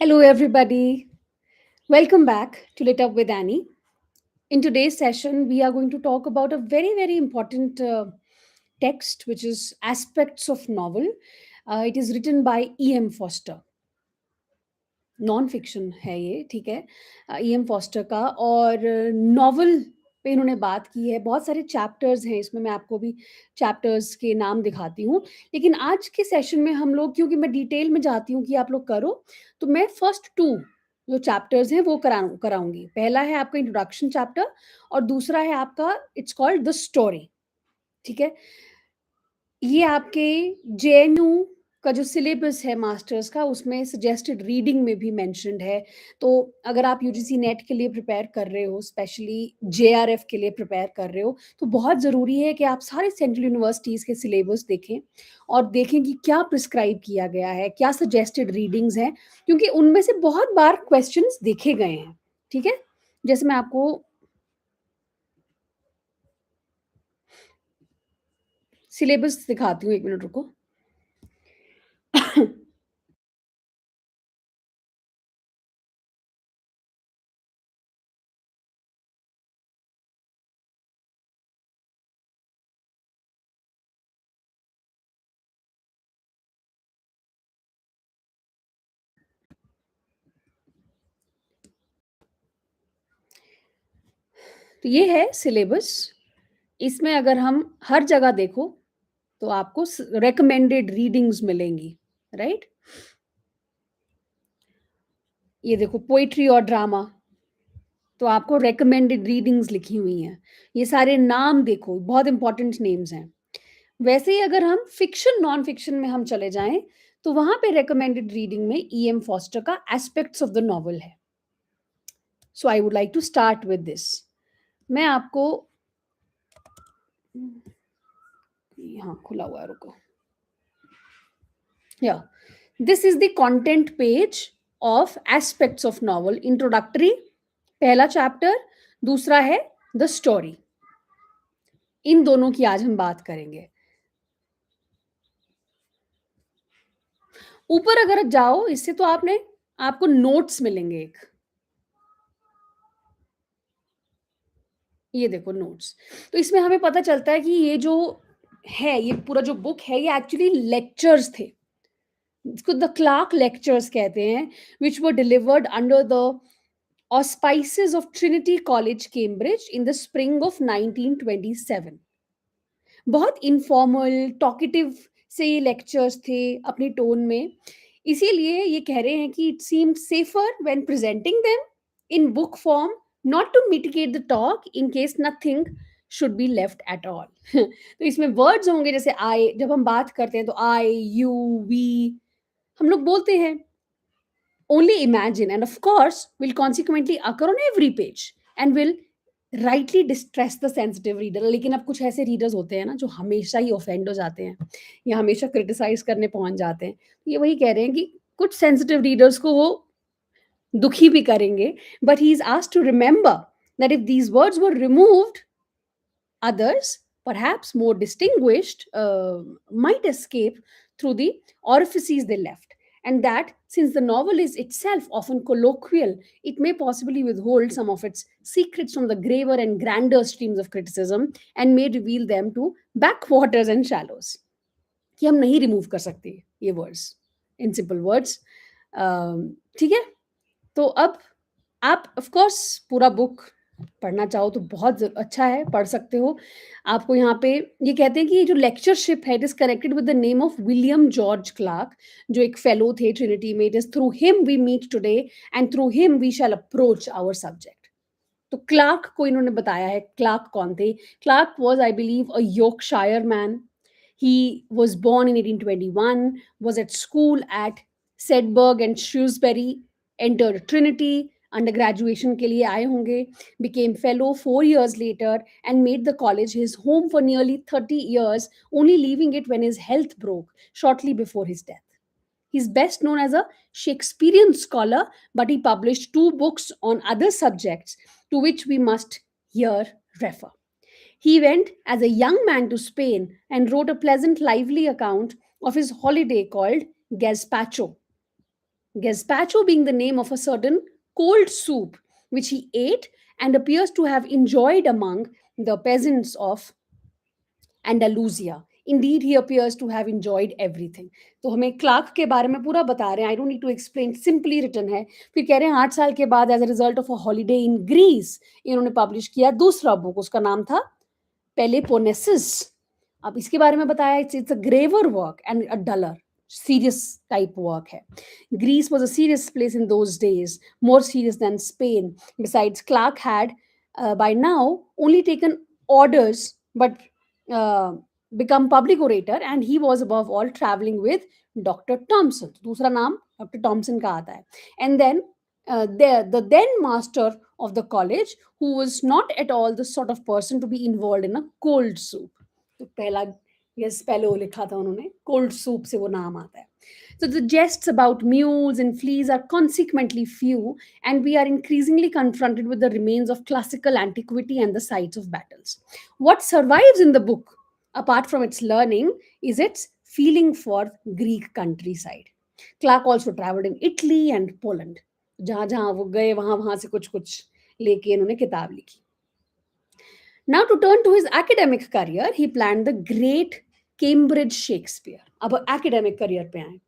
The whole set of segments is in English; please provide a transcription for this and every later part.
Hello, everybody. Welcome back to Lit Up with Annie. In today's session, we are going to talk about a very, very important text, which is Aspects of Novel. It is written by E.M. Foster. Non fiction है ये, ठीक है। ई.एम. Forster का और novel पे इन्होंने बात की है। बहुत सारे चैप्टर्स हैं इसमें, मैं आपको भी चैप्टर्स के नाम दिखाती हूँ। लेकिन आज के सेशन में हम लोग, क्योंकि मैं डिटेल में चाहती हूँ कि आप लोग करो, तो मैं फर्स्ट 2 जो चैप्टर्स हैं वो कराऊँगी। पहला है आपका इंट्रोडक्शन चैप्टर और दूसरा है आपका इट्स कॉल्ड द स्टोरी, ठीक है? ये आपके जेएनयू का जो सिलेबस है मास्टर्स का, उसमें सजेस्टेड रीडिंग में भी मेंशन्ड है। तो अगर आप यूजीसी नेट के लिए प्रिपेयर कर रहे हो, स्पेशली जेआरएफ के लिए प्रिपेयर कर रहे हो, तो बहुत ज़रूरी है कि आप सारे सेंट्रल यूनिवर्सिटीज़ के सिलेबस देखें और देखें कि क्या प्रिस्क्राइब किया गया है, क्या सजेस्टेड रीडिंग्स हैं, क्योंकि उनमें से बहुत बार क्वेश्चंस देखे गए हैं, ठीक है? जैसे मैं आपको सिलेबस दिखाती हूँ, 1 मिनट रुको। तो ये है सिलेबस। इसमें अगर हम हर जगह देखो तो आपको रेकमेंडेड रीडिंग्स मिलेंगी, राइट? ये देखो पोइट्री और ड्रामा, तो आपको रेकमेंडेड रीडिंग्स लिखी हुई हैं। ये सारे नाम देखो, बहुत इंपॉर्टेंट नेम्स हैं। वैसे ही अगर हम फिक्शन नॉन फिक्शन में हम चले जाएं, तो वहां पे रेकमेंडेड रीडिंग में ई.एम. फॉस्टर का एस्पेक्ट्स ऑफ द नॉवल है। So I would like to start with this. मैं आपको यहाँ खुला हुआ है, रुको। Yeah, this is the content page of aspects of novel. Introductory पहला चैप्टर, दूसरा है द स्टोरी। इन दोनों की आज हम बात करेंगे। ऊपर अगर जाओ इससे तो आपको नोट्स मिलेंगे। एक ये देखो नोट्स, तो इसमें हमें पता चलता है कि ये जो है, ये पूरा जो बुक है, ये एक्चुअली लेक्चर्स थे। इसको द क्लार्क लेक्चर्स कहते हैं, which were delivered under the auspices of Trinity College, Cambridge in the spring of 1927. बहुत इनफॉर्मल टॉकेटिव से ये लेक्चर्स थे अपनी टोन में। इसीलिए ये कह रहे हैं कि it seemed safer when presenting them in book form, not to mitigate the talk in case nothing should be left at all. तो इसमें वर्ड्स होंगे, जैसे आई, जब हम बात करते हैं तो आई, यू, वी हम लोग बोलते हैं। Only imagine, and of course, will consequently occur on every page and will rightly distress the sensitive reader. लेकिन अब कुछ ऐसे रीडर्स होते हैं ना, जो हमेशा ही ऑफेंड हो जाते हैं या हमेशा क्रिटिसाइज करने पहुंच जाते हैं। ये वही कह रहे हैं कि कुछ सेंसिटिव रीडर्स को वो दुखी भी करेंगे, but he is asked to remember that if these words were removed, others, perhaps more distinguished, might escape through the orifices they left. And that, since the novel is itself often colloquial, it may possibly withhold some of its secrets from the graver and grander streams of criticism and may reveal them to backwaters and shallows. कि हम नहीं remove कर सकते ये words in simple words, ठीक है? तो अब आप ऑफ कोर्स पूरा बुक पढ़ना चाहो तो बहुत अच्छा है, पढ़ सकते हो। आपको यहाँ पे ये कहते हैं कि ये जो लेक्चरशिप है, it is connected with the name of William George Clark, जो एक फेलो थे ट्रिनिटी में। It is through him we meet today and through him we shall approach our subject. तो क्लार्क को इन्होंने बताया है। क्लार्क कौन थे? Clark was, I believe, a Yorkshire man. He was born in 1821, was at school at Sedberg and Shrewsbury, entered Trinity, undergraduation के लिए आए होंगे, became fellow 4 years later and made the college his home for nearly 30 years, only leaving it when his health broke shortly before his death. He's best known as a Shakespearean scholar, but he published 2 books on other subjects to which we must here refer. He went as a young man to Spain and wrote a pleasant, lively account of his holiday called Gazpacho. Gazpacho being the name of a certain cold soup which he ate and appears to have enjoyed among the peasants of Andalusia. Indeed, he appears to have enjoyed everything. तो हमें Clark के बारे में पूरा बता रहे हैं. I don't need to explain, simply written है. फिर कह रहे हैं 8 साल के बाद as a result of a holiday in Greece इन्होंने पब्लिश किया दूसरा बुक. उसका नाम था पेलेपोनेसिस. अब इसके बारे में बताया it's a graver work and a dollar serious type work hai. Greece was a serious place in those days, more serious than Spain. Besides, Clark had by now only taken orders but uh, become public orator, and he was above all traveling with Dr. Thompson. दूसरा नाम Dr. Thompson का आता है. And then the then master of the college, who was not at all the sort of person to be involved in a cold soup. तो पहला yes पहले वो लिखा था उन्होंने, cold soup से वो नाम आता है. So the jests about mules and fleas are consequently few, and we are increasingly confronted with the remains of classical antiquity and the sites of battles. What survives in the book, apart from its learning, is its feeling for Greek countryside. Clark also traveled in Italy and Poland. जहाँ जहाँ वो गए वहाँ वहाँ से कुछ कुछ लेके इन्होंने किताब लिखी. Now to turn to his academic career, he planned the great Cambridge Shakespeare. अब academic career पे आए.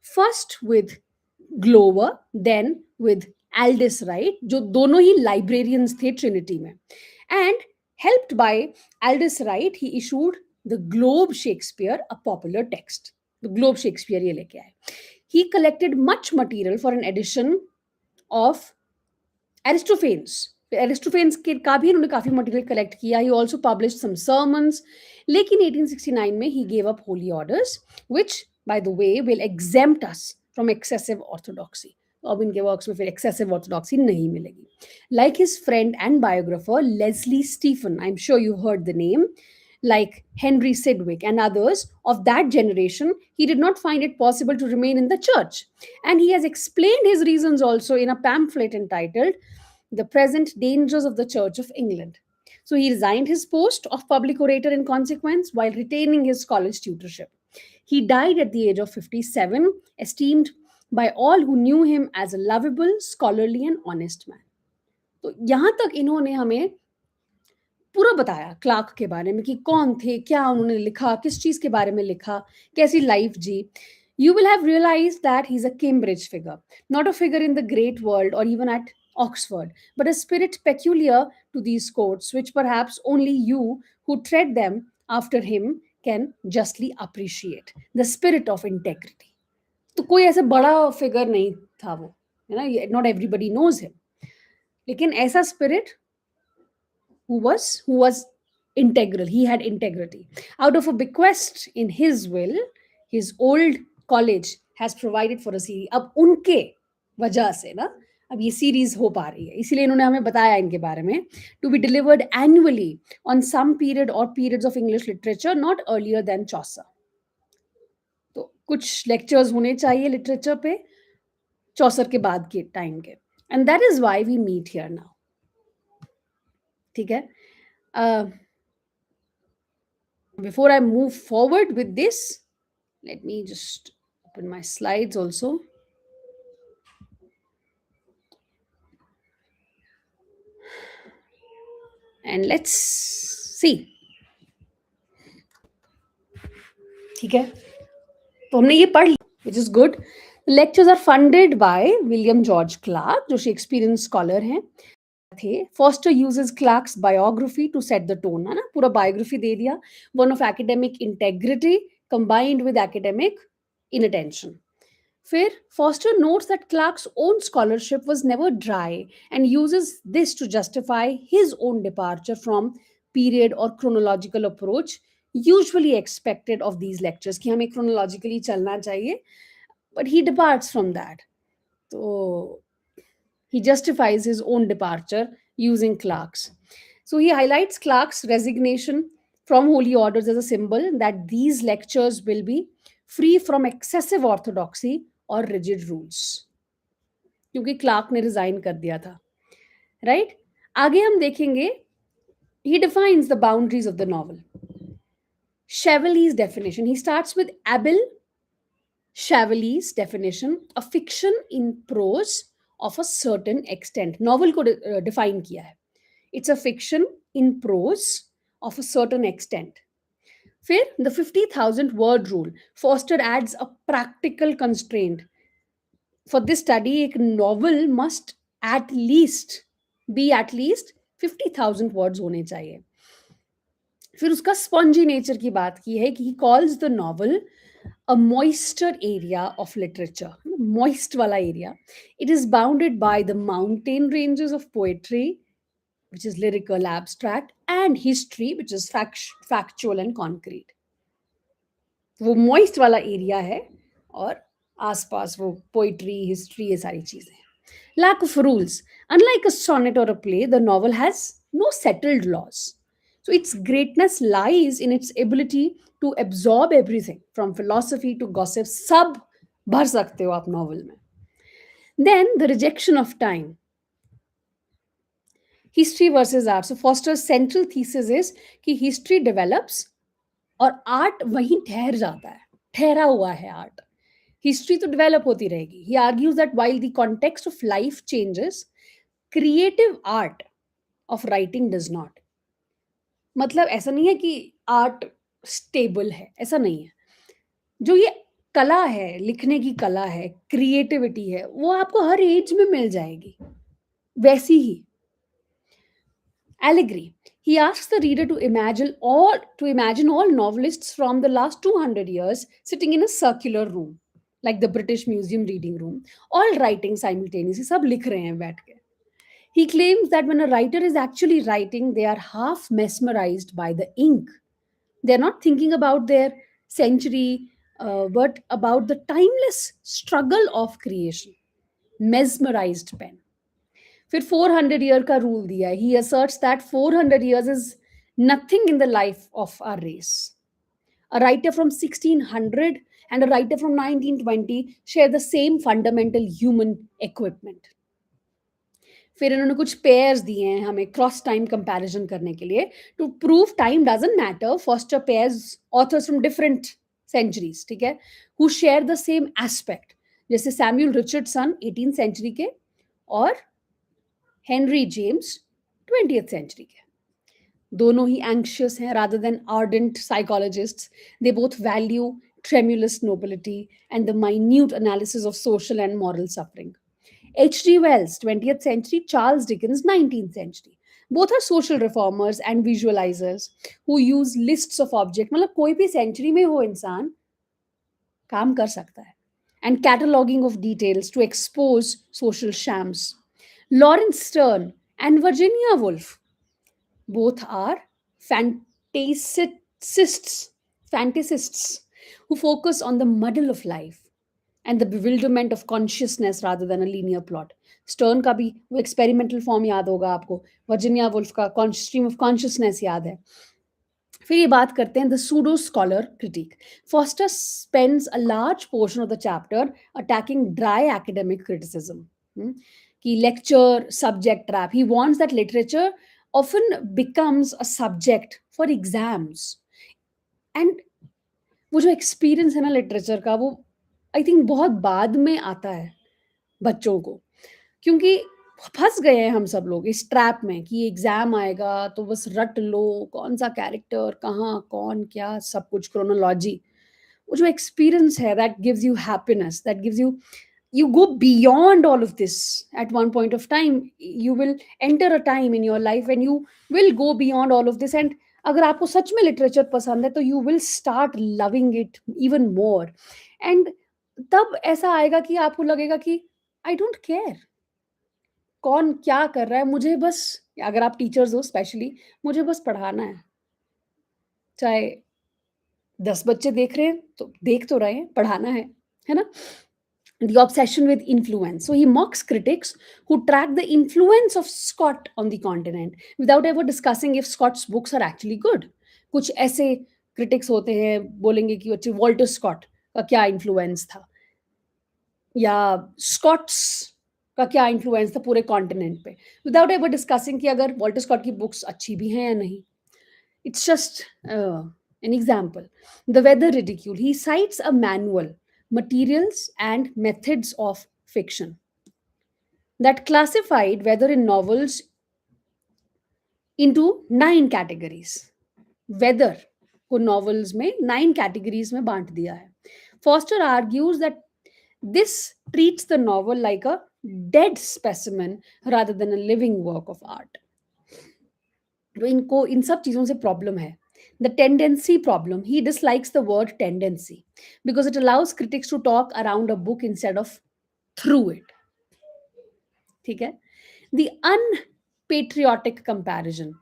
First with Glover, then with Aldous Wright, जो दोनों ही librarians थे Trinity में. And helped by Aldous Wright, he issued the Globe Shakespeare, a popular text. The Globe Shakespeare ये लेके आए. He collected much material for an edition of Aristophanes. Aristophanes के का भी इन्होंने काफी मटेरियल कलेक्ट किया. He also published some sermons. लेकिन 1869 में he gave up holy orders, which by the way will exempt us from excessive orthodoxy. अब इनके वर्क्स में फिर excessive orthodoxy नहीं मिलेगी. Like his friend and biographer Leslie Stephen, I'm sure you heard the name, like Henry Sidgwick and others of that generation, he did not find it possible to remain in the church. And he has explained his reasons also in a pamphlet entitled The Present Dangers of the Church of England. So he resigned his post of public orator in consequence while retaining his college tutorship. He died at the age of 57, esteemed by all who knew him as a lovable, scholarly and honest man. तो यहाँ तक इन्होंने हमें पूरा बताया Clark के बारे में कि कौन थे, क्या उन्होंने लिखा, किस चीज के बारे में लिखा, कैसी लाइफ जी. You will have realized that he's a Cambridge figure, not a figure in the great world or even at Oxford, but a spirit peculiar to these courts, which perhaps only you who tread them after him can justly appreciate. The spirit of integrity. तो कोई ऐसे बड़ा figure नहीं था वो, है ना, not everybody knows him, लेकिन ऐसा spirit who was integral. He had integrity. Out of a bequest in his will, his old college has provided for a series. अब उनके वजह से ना अब ये सीरीज हो पा रही है, इसीलिए इन्होंने हमें बताया इनके बारे में. To be delivered annually on some period or periods of English literature not earlier than Chaucer. तो कुछ लेक्चर्स होने चाहिए लिटरेचर पे चौसर के बाद के टाइम के. And that is why we meet here now. ठीक है. Before I move forward with this, let me just open my slides also. And let's see. ठीक है, तो हमने ये पढ़ लिया, which is good. The lectures are funded by William George Clark, जो शेक्सपियरियन स्कॉलर हैं थे. Forster uses Clark's biography to set the tone, है ना, पूरा biography दे दिया. One of academic integrity combined with academic inattention. फिर Forster notes that Clark's own scholarship was never dry and uses this to justify his own departure from period or chronological approach usually expected of these lectures, कि हमें chronologically चलना चाहिए, but he departs from that. तो he justifies his own departure using Clark's. So he highlights Clark's resignation from holy orders as a symbol that these lectures will be free from excessive orthodoxy or rigid rules. क्योंकि Clark ने resign कर दिया था, right. आगे हम देखेंगे he defines the boundaries of the novel. Cheveley's definition. He starts with able Chevalier's definition, a fiction in prose of a certain extent. Novel को define किया है. It's a fiction in prose of a certain extent. फिर the 50,000 word rule. Forster adds a practical constraint. For this study, एक novel must at least be at least 50,000 words होने चाहिए. फिर उसका spongy nature की बात की है कि he calls the novel a moister area of literature, moist wala area. It is bounded by the mountain ranges of poetry, which is lyrical, abstract, and history, which is factual and concrete. वो moist वाला area है और आसपास वो poetry history ये सारी चीजें हैं. Lack of rules. Unlike a sonnet or a play, the novel has no settled laws. So its greatness lies in its ability to absorb everything from philosophy to gossip. सब भर सकते हो आप novel में. Then the rejection of time. History versus art. So Foster's central thesis is कि history develops और art वहीं ठहर जाता है. ठहरा हुआ है art. History तो develop होती रहेगी. He argues that while the context of life changes, creative art of writing does not. मतलब ऐसा नहीं है कि आर्ट स्टेबल है, ऐसा नहीं है. जो ये कला है, लिखने की कला है, क्रिएटिविटी है, वो आपको हर एज में मिल जाएगी वैसी ही. Allegory. He asks the reader to imagine all novelists from the last 200 years sitting in a circular room, like the British Museum reading room, all writing simultaneously. सब लिख रहे हैं बैठ के. He claims that when a writer is actually writing, they are half mesmerized by the ink. They're not thinking about their century, but about the timeless struggle of creation. Mesmerized pen. फिर 400 year का rule दिया है. He asserts that 400 years is nothing in the life of our race. A writer from 1600 and a writer from 1920 share the same fundamental human equipment. फिर इन्होंने कुछ pairs दिए हैं हमें क्रॉस टाइम कंपैरिजन करने के लिए to prove time doesn't matter. Foster pairs authors from different centuries, ठीक है, who share the same aspect. जैसे सैम्यूल रिचर्डसन 18th सेंचुरी के और हेनरी जेम्स 20th सेंचुरी के. दोनों ही एंक्शियस हैं rather than ardent psychologists. They both value tremulous nobility and the minute analysis of social and moral suffering. H.G. Wells, 20th century, Charles Dickens, 19th century. Both are social reformers and visualizers who use lists of objects. मतलब कोई भी century में हो इंसान काम कर सकता है. And cataloging of details to expose social shams. Lawrence Sterne and Virginia Woolf, both are fantasists who focus on the muddle of life and the bewilderment of consciousness rather than a linear plot. Sterne का भी वो experimental form याद होगा आपको. Virginia Woolf का stream of consciousness याद है. फिर ये बात करते हैं the pseudo scholar critic. Forster spends a large portion of the chapter attacking dry academic criticism कि lecture subject trap. He wants that literature often becomes a subject for exams. And वो जो एक्सपीरियंस है ना literature का, वो I think बहुत बाद में आता है बच्चों को, क्योंकि फंस गए हैं हम सब लोग इस ट्रैप में कि एग्जाम आएगा तो बस रट लो कौन सा कैरेक्टर कहाँ कौन क्या सब कुछ क्रोनोलॉजी. वो जो एक्सपीरियंस है that gives you happiness, that gives you go beyond all of this. At one point of time you will enter a time in your life when you will go beyond all of this, and अगर आपको सच में literature पसंद है तो you will start loving it even more. And तब ऐसा आएगा कि आपको लगेगा कि I don't care कौन क्या कर रहा है, मुझे बस, अगर आप टीचर्स हो स्पेशली, मुझे बस पढ़ाना है. चाहे 10 बच्चे देख रहे हैं तो देख तो रहे हैं, पढ़ाना है ना. The obsession with influence. So he mocks critics who track the influence of Scott on the continent without ever discussing if Scott's books are actually good. कुछ ऐसे critics होते हैं बोलेंगे कि अच्छा वॉल्टर स्कॉट का क्या इन्फ्लुएंस था या स्कॉट्स का क्या इन्फ्लुएंस था पूरे कॉन्टिनेंट पे, विदाउट एवर डिस्कसिंग कि अगर वॉल्टर स्कॉट की बुक्स अच्छी भी हैं या नहीं. It's just an example. The weather ridicule. He cites a manual materials, and methods of fiction that classified whether in novels into 9 categories. वेदर को नॉवेल्स में 9 कैटेगरीज में बांट दिया है. Forster argues that this treats the novel like a dead specimen rather than a living work of art. तो इनको इन सब चीजों से प्रॉब्लम है. The tendency problem, he dislikes the word tendency because it allows critics to talk around a book instead of through it. ठीक है. The unpatriotic comparison,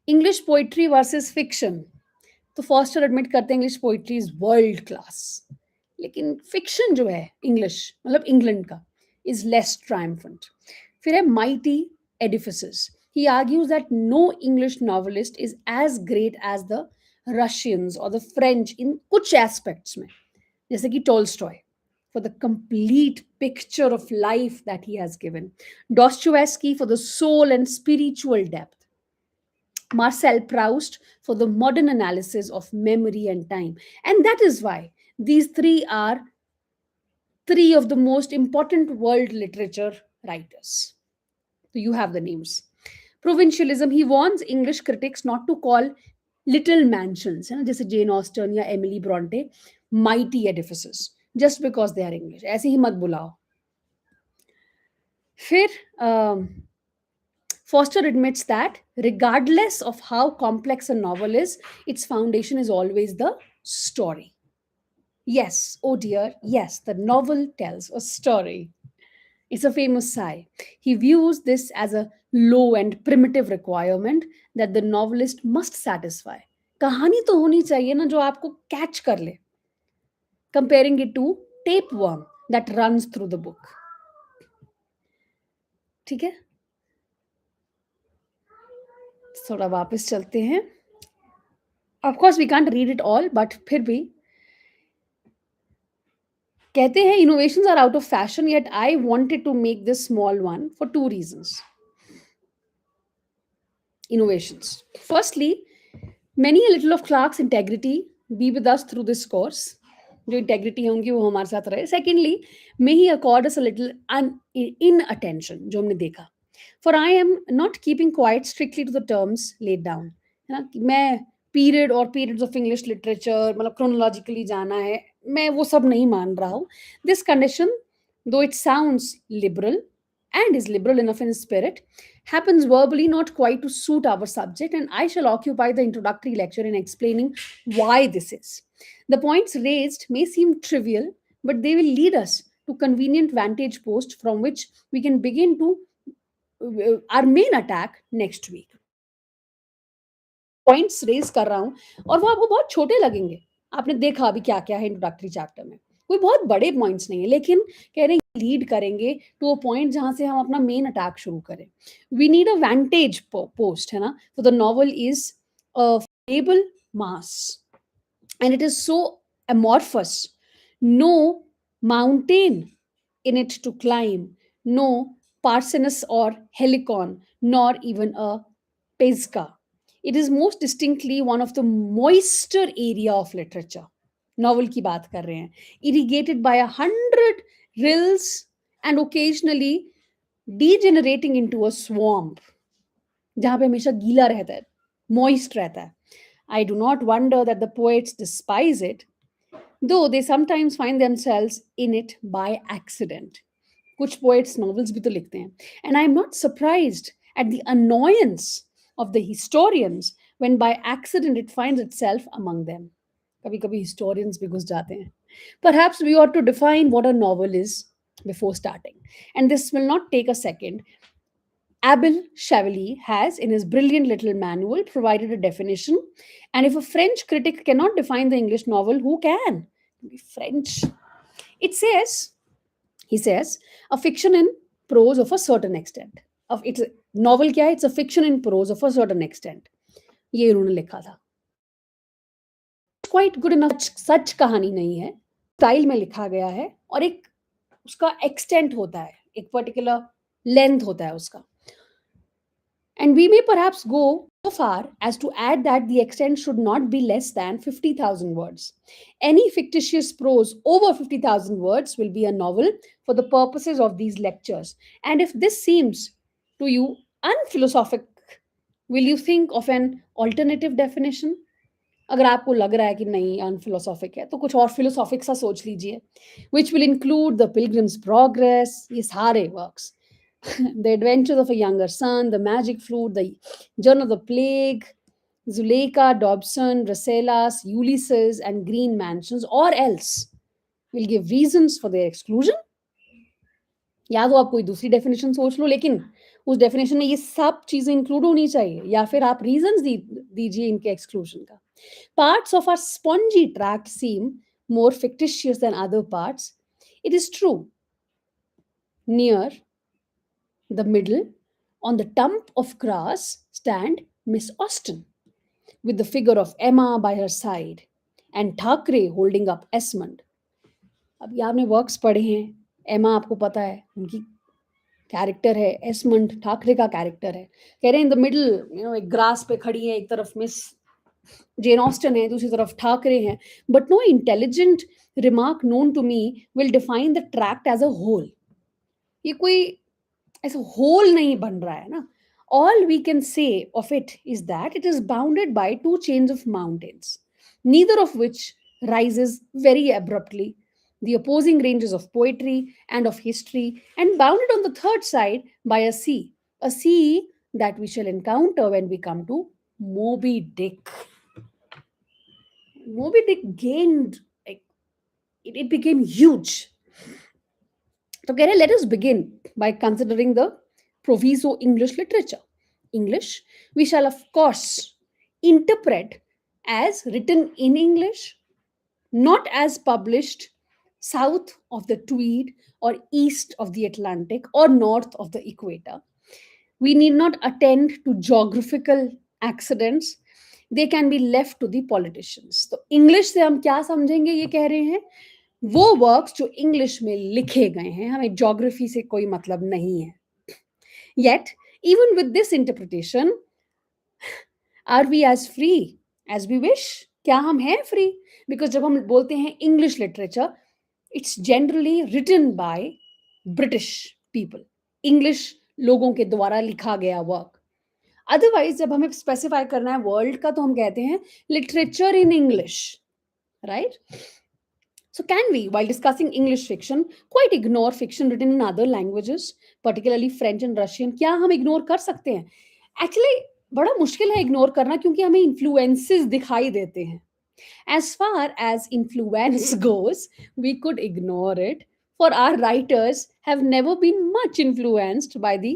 English poetry versus fiction. तो फॉस्टर एडमिट करते हैं English poetry is world class, लेकिन fiction जो है English मतलब England का इज लेस ट्रायम्फेंट. फिर है mighty edifices. He argues that no English novelist is as great as the Russians और द फ्रेंच इन कुछ एस्पेक्ट्स में, जैसे कि Tolstoy for the complete picture of life that he has given, Dostoevsky for the soul and spiritual depth, Marcel Proust for the modern analysis of memory and time. And that is why these three are three of the most important world literature writers. So you have the names. Provincialism, he warns English critics not to call little mansions, है ना, जैसे Jane Austen या Emily Bronte, mighty edifices just because they are English. ऐसे ही मत बुलाओ. फिर Forster admits that regardless of how complex a novel is, its foundation is always the story. Yes, oh dear, yes, the novel tells a story. It's a famous sigh. He views this as a low and primitive requirement that the novelist must satisfy. कहानी तो होनी चाहिए ना जो आपको catch कर ले. Comparing it to tapeworm that runs through the book. ठीक है. थोड़ा वापस चलते हैं. Of course we can't read it all, but फिर भी कहते हैं innovations are out of fashion, yet I wanted to make this small one for 2 reasons. Innovations. Firstly, many a little of Clark's integrity be with us through this course. जो integrity होंगी वो हमारे साथ रहे. Secondly, may he accord us a little inattention जो हमने देखा. For I am not keeping quiet strictly to the terms laid down. है ना, मैं period or periods of English literature मतलब क्रोनोलॉजिकली जाना है, मैं वो सब नहीं मान रहा हूँ. दिस कंडीशन, दो it sounds liberal and is liberal enough in spirit, happens verbally not quite to suit our subject, and I shall occupy the introductory lecture in explaining why this is. The points raised may seem trivial, but they will lead us to convenient vantage post from which we can begin to our main attack next week. Points raise कर रहा हूं और वो आपको बहुत छोटे लगेंगे. आपने देखा अभी क्या क्या है इंट्रोडक्टरी चैप्टर में, कोई बहुत बड़े पॉइंट्स नहीं है, लेकिन कह रहे हैं लीड करेंगे टू अ पॉइंट जहां से हम अपना मेन अटैक शुरू करें. We need a vantage post, है ना. तो the novel is a fable mass and it is so amorphous, no mountain in it to climb, no Parsinus or Helicon, nor even a Pisgah. It is most distinctly one of the moister area of literature. Novel की बात कर रहे हैं. Irrigated by 100 rills and occasionally degenerating into a swamp. जहाँ पे हमेशा गीला रहता है, moist रहता है. I do not wonder that the poets despise it, though they sometimes find themselves in it by accident. कुछ poets novels भी तो लिखते हैं. And I am not surprised at the annoyance of the historians when by accident it finds itself among them. कभी कभी historians भी घुस जाते हैं. Perhaps we ought to define what a novel is before starting. And this will not take a second. Abel Chevalier has, in his brilliant little manual, provided a definition. And if a French critic cannot define the English novel, who can? French. It says, he says, a fiction in prose of a certain extent. It's a novel क्या है? It's a fiction in prose of a certain extent. ये उन्होंने लिखा था. Quite good enough. सच कहानी नहीं है. Style में लिखा गया है और एक उसका एक्सटेंट होता है, एक पर्टिकुलर लेंथ होता है उसका. And we may perhaps go far as to add that the extent should not be less than 50,000 words. Any fictitious prose over 50,000 words will be a novel for the purposes of these lectures. And if this seems to you unphilosophic, will you think of an alternative definition? अगर आपको लग रहा है कि नहीं अनफिलोसॉफिक है तो कुछ और फिलोसॉफिक सा सोच लीजिए which will include the pilgrims progress ये सारे works The Adventures of a Younger Son, The Magic Flute, The Journey of the Plague, Zuleika, Dobson, Rasselas, Ulysses, and Green Mansions, or else will give reasons for their exclusion. या तो आप कोई दूसरी definition सोच लो लेकिन उस definition में ये सब चीजें इंक्लूड होनी चाहिए या फिर आप रीजंस दीजिए इनके एक्सक्लूजन का. Parts of our spongy tract seem more fictitious than other parts. It is true. Near the middle, on the tump of grass, stand Miss Austen, with the figure of Emma by her side, and Thackeray holding up Esmond. अब ये आपने works पढ़े हैं, एमा आपको पता है उनकी कैरेक्टर है, एस्मंड ठाकरे का कैरेक्टर है. कह रहे हैं इन द मिडल एक ग्रास पे खड़ी है, एक तरफ मिस जेन ऑस्टन है, दूसरी तरफ ठाकरे हैं. But no intelligent remark known to me will define the tract as a whole. ये कोई ऐसा होल नहीं बन रहा है ना. All we can say of it is that it is bounded by two chains of mountains, neither of which rises very abruptly, the opposing ranges of poetry and of history, and bounded on the third side by a sea that we shall encounter when we come to Moby Dick. Moby Dick gained, like, it became huge. So, Kere, let us begin by considering the proviso English literature. English, we shall of course interpret as written in English, not as published south of the Tweed or east of the Atlantic or north of the equator. We need not attend to geographical accidents. They can be left to the politicians. तो English से हम क्या समझेंगे ये कह रहे हैं वो वर्क्स जो इंग्लिश में लिखे गए हैं हमें ज्योग्राफी से कोई मतलब नहीं है. Yet, even with this interpretation, are we as free as we wish? क्या हम हैं free? Because जब हम बोलते हैं English literature, it's generally written by British people. English लोगों के द्वारा लिखा गया work. Otherwise, जब हमें specify करना है world का तो हम कहते हैं literature in English, right? So, can we, while discussing English fiction, quite ignore fiction written in other languages, particularly French and Russian? क्या हम ignore कर सकते हैं? Actually, बड़ा मुश्किल है ignore करना क्योंकि हमें influences दिखाई देते हैं. As far as influence goes, we could ignore it, for our writers have never been much influenced by the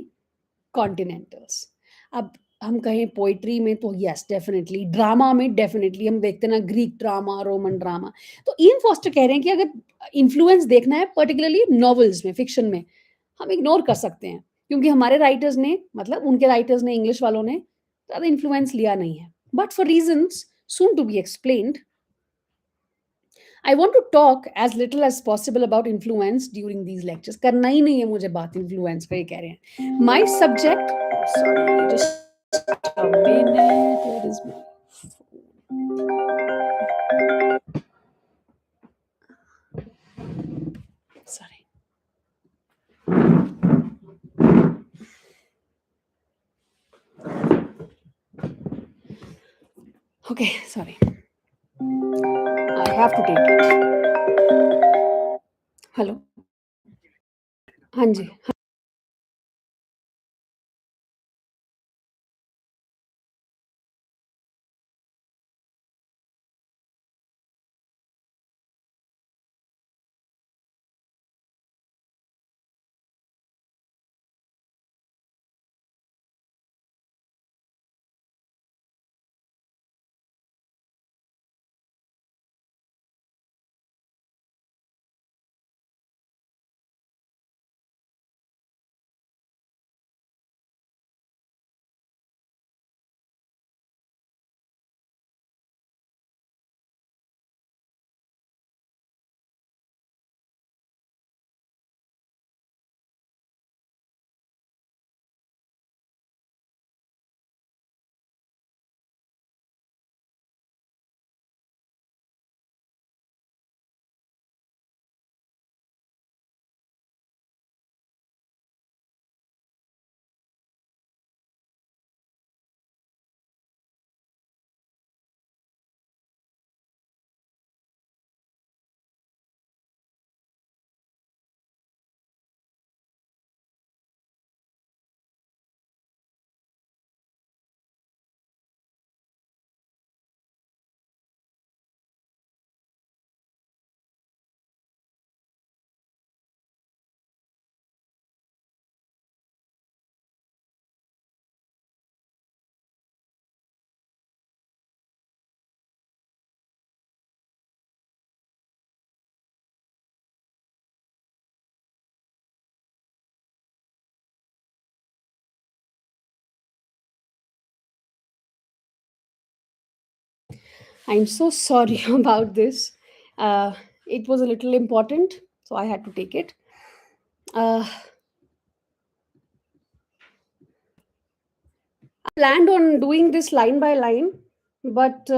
कॉन्टिनेंटल्स. अब हम कहें पोइट्री में तो यस डेफिनेटली, ड्रामा में डेफिनेटली हम देखते हैं ना ग्रीक ड्रामा, रोमन ड्रामा. तो इयन फॉस्टर कह रहे हैं कि अगर इन्फ्लुएंस देखना है पर्टिकुलरली नॉवेल्स में, फिक्शन में, हम इग्नोर कर सकते हैं क्योंकि हमारे राइटर्स ने मतलब उनके राइटर्स ने इंग्लिश वालों ने ज़्यादा इन्फ्लुएंस लिया नहीं है. But for reasons soon to be explained, I want to talk as little as possible about influence during these lectures. करना ही नहीं है मुझे बात influence पे, ये कह रहे हैं. My subject, sorry, just a minute. Where is my sorry. Okay, sorry. I have to take it. Hello. हाँ जी. I'm so sorry about this. Uh, it was a little important, so I had to take it. Uh, I planned on doing this line by line, but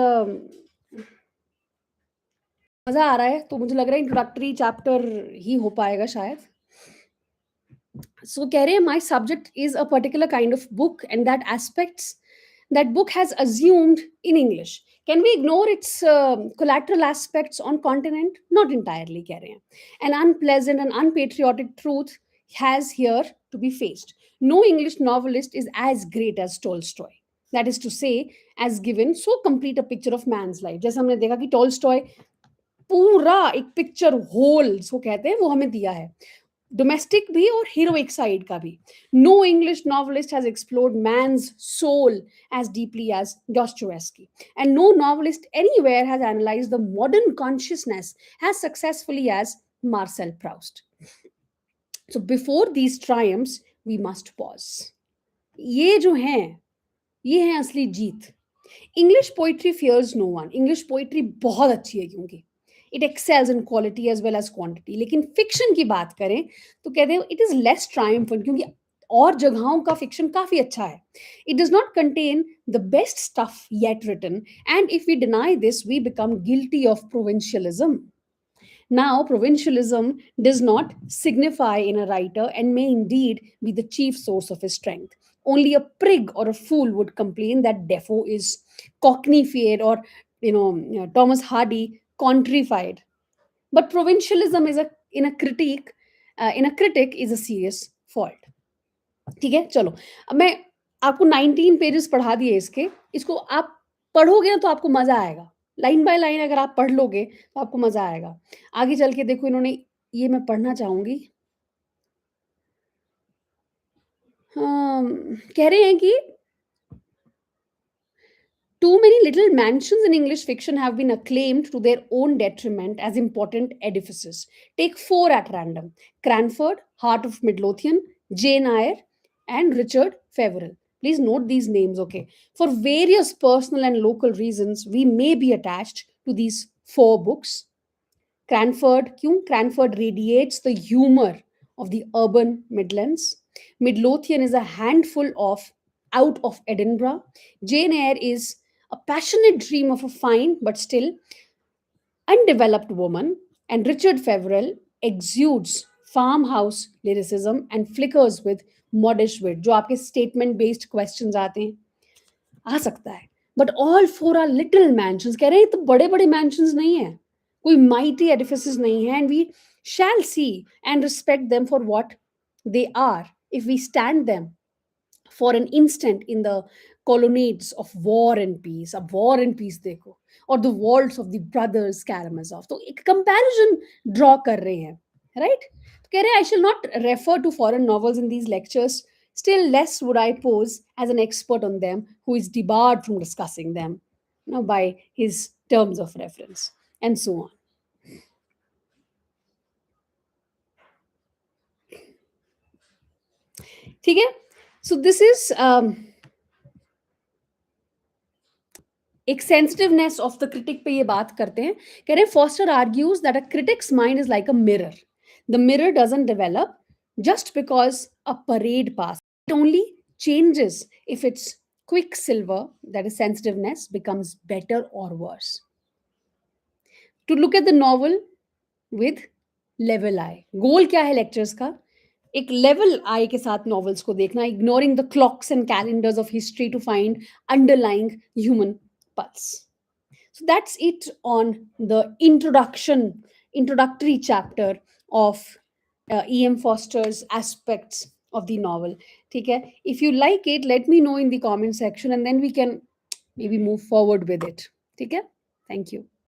मजा आ रहा है, तो मुझे लग रहा है introductory chapter ही हो पाएगा शायद. So कह रहे हैं, my subject is a particular kind of book and that aspects that book has assumed in English. Can we ignore its collateral aspects on continent? Not entirely, कह रहे हैं. An unpleasant and unpatriotic truth has here to be faced. No English novelist is as great as Tolstoy. That is to say, as given so complete a picture of man's life. जैसे हमने देखा कि Tolstoy पूरा एक picture hole so कहते हैं वो हमें दिया है, डोमेस्टिक भी और हीरोइक साइड का भी. No English novelist has explored man's soul as deeply as Dostoevsky, and no novelist anywhere has analysed the modern consciousness as successfully as Marcel Proust. So before these triumphs we must pause. ये जो हैं, ये है असली जीत. English poetry fears no one. English poetry बहुत अच्छी है क्योंकि it excels in quality as well as quantity. लेकिन फिक्शन की बात करें तो कहते हैं इट इज लेस ट्रायम्फेंट, क्योंकि और जगहों का फिक्शन काफी अच्छा है. It does not contain the best stuff yet written, and if we deny this we become guilty of provincialism. Now, provincialism does not signify in a writer and may indeed be the chief source of his strength. Only a prig or a fool would complain that Defoe is cockneyfied or, Thomas Hardy contrified. But provincialism is in a critic is a serious fault. ठीक है, चलो अब मैं आपको 19 pages पढ़ा दिए इसके. इसको आप पढ़ोगे ना तो आपको मजा आएगा. लाइन बाय लाइन अगर आप पढ़ लोगे तो आपको मजा आएगा. आगे चल के देखो, इन्होंने ये मैं पढ़ना चाहूंगी. कह रहे हैं कि too many little mansions in English fiction have been acclaimed to their own detriment as important edifices. Take 4 at random: Cranford, Heart of Midlothian, Jane Eyre, and Richard Feverel. Please note these names, okay? For various personal and local reasons, we may be attached to these 4 books. Cranford, क्यों? Cranford radiates the humor of the urban Midlands. Midlothian is a handful of out of Edinburgh. Jane Eyre is a passionate dream of a fine but still undeveloped woman. And Richard Feverel exudes farmhouse lyricism and flickers with modish wit. जो आपके statement based questions आते हैं, आ सकता है. But all 4 are little mansions. कह रहे हैं तो बड़े बड़े mansions नहीं है, कोई mighty edifices नहीं है, and we shall see and respect them for what they are if we stand them for an instant in the colonnades of War and Peace. अब War and Peace देखो, or the vaults of the brothers Karamazov. तो एक comparison draw कर रहे हैं, right? तो कह रहे हैं I shall not refer to foreign novels in these lectures. Still less would I pose as an expert on them who is debarred from discussing them, by his terms of reference, and so on. ठीक है? So this is एक sensitiveness of the critic पे ये बात करते हैं. कह रहे हैं foster argues that a critics mind is like a mirror. The mirror doesn't develop just because a parade pass. It only changes if its quicksilver, that is sensitiveness, becomes better or worse. To look at the novel with level eye. गोल क्या है lectures का? एक level I के साथ novels को देखना, ignoring the clocks and calendars of history to find underlying human pulse. So that's it on the introductory chapter of E.M. Forster's aspects of the novel. ठीक है? If you like it, let me know in the comment section and then we can maybe move forward with it. ठीक है? Thank you.